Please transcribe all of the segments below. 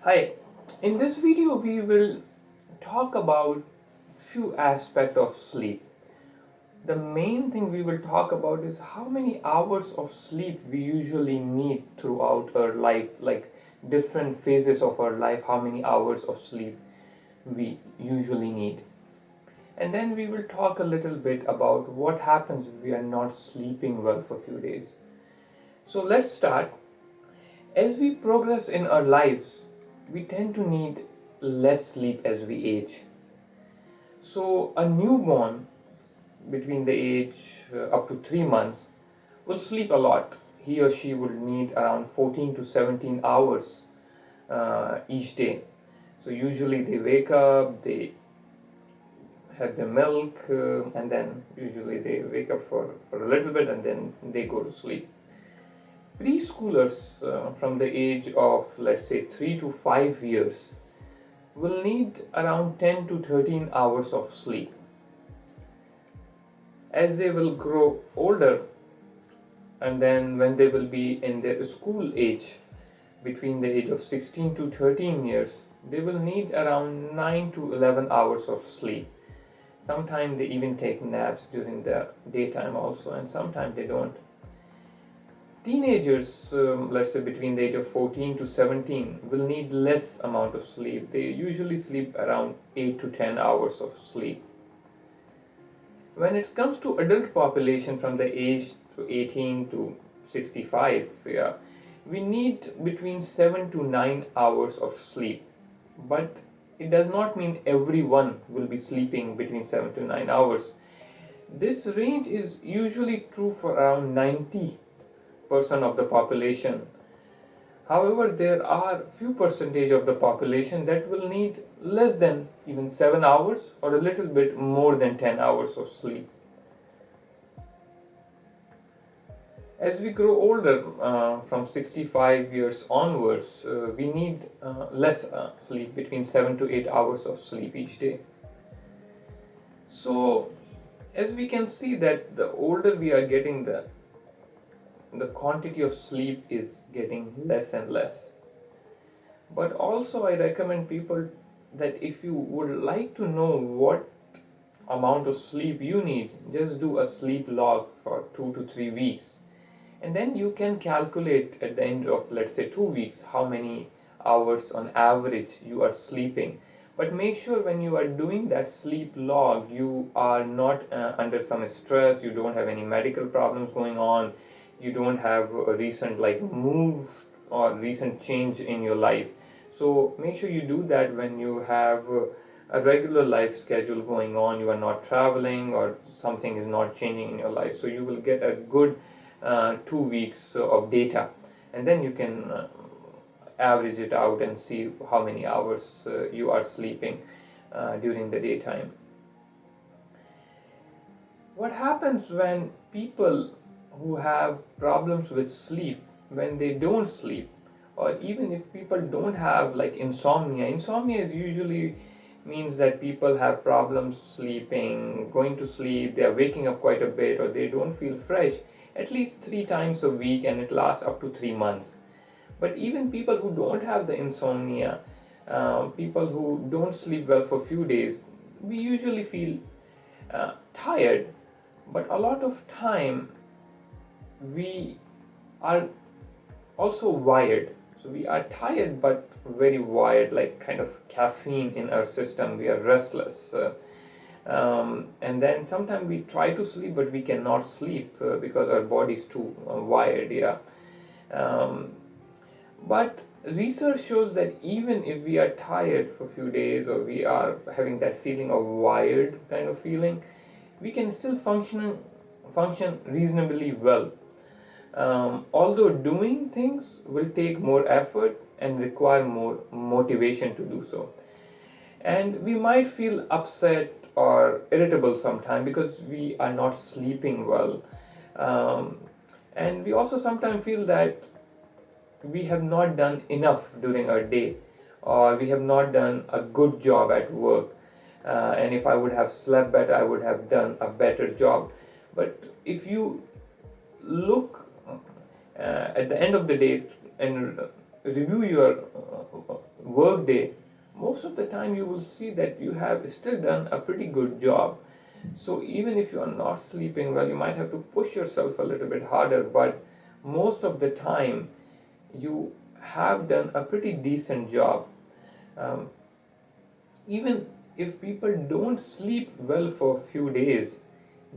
Hi, in this video we will talk about few aspects of sleep. The main thing we will talk about is how many hours of sleep we usually need throughout our life, like different phases of our life, how many hours of sleep we usually need. And then we will talk a little bit about what happens if we are not sleeping well for a few days. So let's start. As we progress in our lives, we tend to need less sleep as we age. So, a newborn between the age up to 3 months will sleep a lot. He or she will need around 14 to 17 hours each day. So, usually they wake up, they have their milk, and then usually they wake up for a little bit and then they go to sleep. Preschoolers from the age of, let's say, 3 to 5 years will need around 10 to 13 hours of sleep. As they will grow older, and then when they will be in their school age, between the age of 16 to 13 years, they will need around 9 to 11 hours of sleep. Sometimes they even take naps during the daytime also, and sometimes they don't. Teenagers, let's say between the age of 14 to 17, will need less amount of sleep. They usually sleep around 8 to 10 hours of sleep. When it comes to adult population from the age to 18 to 65, yeah, we need between 7 to 9 hours of sleep. But it does not mean everyone will be sleeping between 7 to 9 hours. This range is usually true for around 90% of the population. However, there are few percentage of the population that will need less than even 7 hours or a little bit more than 10 hours of sleep. As we grow older, from 65 years onwards, we need less sleep, between 7 to 8 hours of sleep each day. So, as we can see that the older we are getting, the quantity of sleep is getting less and less. But also I recommend people that if you would like to know what amount of sleep you need, just do a sleep log for 2 to 3 weeks, and then you can calculate at the end of, let's say, 2 weeks, how many hours on average you are sleeping. But make sure when you are doing that sleep log, you are not under some stress, you don't have any medical problems going on, you don't have a recent like move or recent change in your life. So make sure you do that when you have a regular life schedule going on, you are not traveling or something is not changing in your life. So you will get a good 2 weeks of data, and then you can average it out and see how many hours you are sleeping during the daytime. What happens when people who have problems with sleep, when they don't sleep, or even if people don't have like insomnia is usually means that people have problems sleeping, going to sleep, they are waking up quite a bit, or they don't feel fresh at least 3 times a week, and it lasts up to 3 months. But even people who don't have the insomnia, people who don't sleep well for few days, we usually feel tired, but a lot of time we are also wired. So we are tired but very wired, like kind of caffeine in our system. We are restless. And then sometimes we try to sleep but we cannot sleep because our body is too wired. Yeah. But research shows that even if we are tired for a few days, or we are having that feeling of wired kind of feeling, we can still function reasonably well. Although doing things will take more effort and require more motivation to do so. And we might feel upset or irritable sometimes because we are not sleeping well. Um, and we also sometimes feel that we have not done enough during our day, or we have not done a good job at work. And if I would have slept better, I would have done a better job. But if you look at the end of the day and review your work day, most of the time you will see that you have still done a pretty good job. So even if you are not sleeping well, you might have to push yourself a little bit harder, but most of the time you have done a pretty decent job. Um, Even if people don't sleep well for a few days,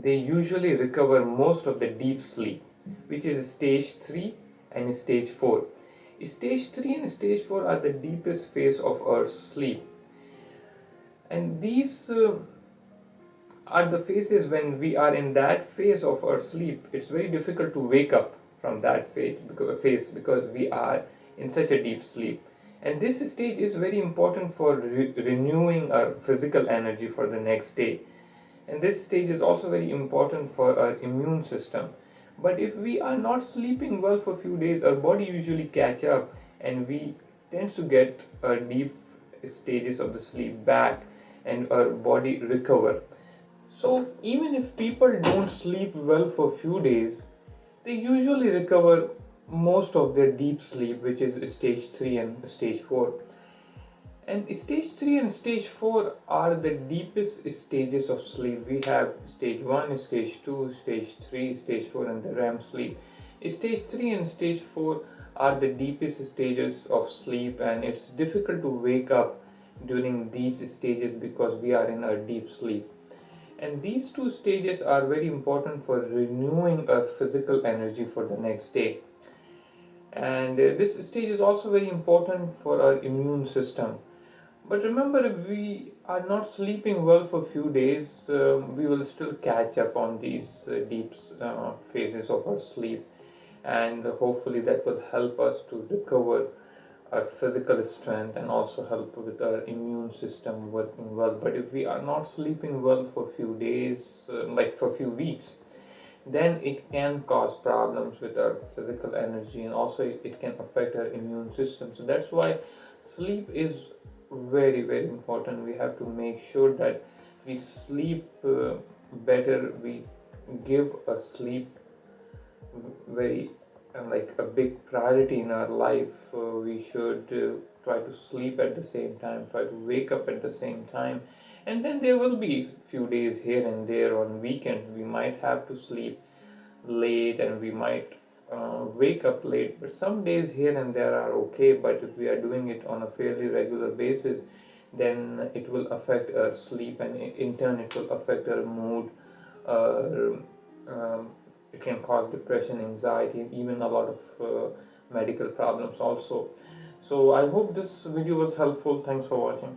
they usually recover most of the deep sleep, which is stage 3 and stage 4. Stage 3 and stage 4 are the deepest phase of our sleep, and these are the phases when we are in that phase of our sleep. It's very difficult to wake up from that phase because we are in such a deep sleep. And this stage is very important for renewing our physical energy for the next day. And this stage is also very important for our immune system. But if we are not sleeping well for a few days, our body usually catch up and we tend to get deep stages of the sleep back and our body recover. So even if people don't sleep well for a few days, they usually recover most of their deep sleep, which is stage 3 and stage 4. And stage 3 and stage 4 are the deepest stages of sleep. We have stage 1, stage 2, stage 3, stage 4, and the REM sleep. Stage 3 and stage 4 are the deepest stages of sleep, and it's difficult to wake up during these stages because we are in a deep sleep. And these two stages are very important for renewing our physical energy for the next day. And this stage is also very important for our immune system. But remember, if we are not sleeping well for a few days, we will still catch up on these deep phases of our sleep, and hopefully that will help us to recover our physical strength and also help with our immune system working well. But if we are not sleeping well for a few days, like for a few weeks, then it can cause problems with our physical energy, and also it can affect our immune system. So that's why sleep is very, very important. We have to make sure that we sleep better. We give our sleep very like a big priority in our life. We should try to sleep at the same time, try to wake up at the same time. And then there will be few days here and there on weekend we might have to sleep late, and we might wake up late, but some days here and there are okay. But if we are doing it on a fairly regular basis, then it will affect our sleep, and in turn it will affect our mood. uh, um, it can cause depression, anxiety, and even a lot of medical problems also. So I hope this video was helpful. Thanks for watching.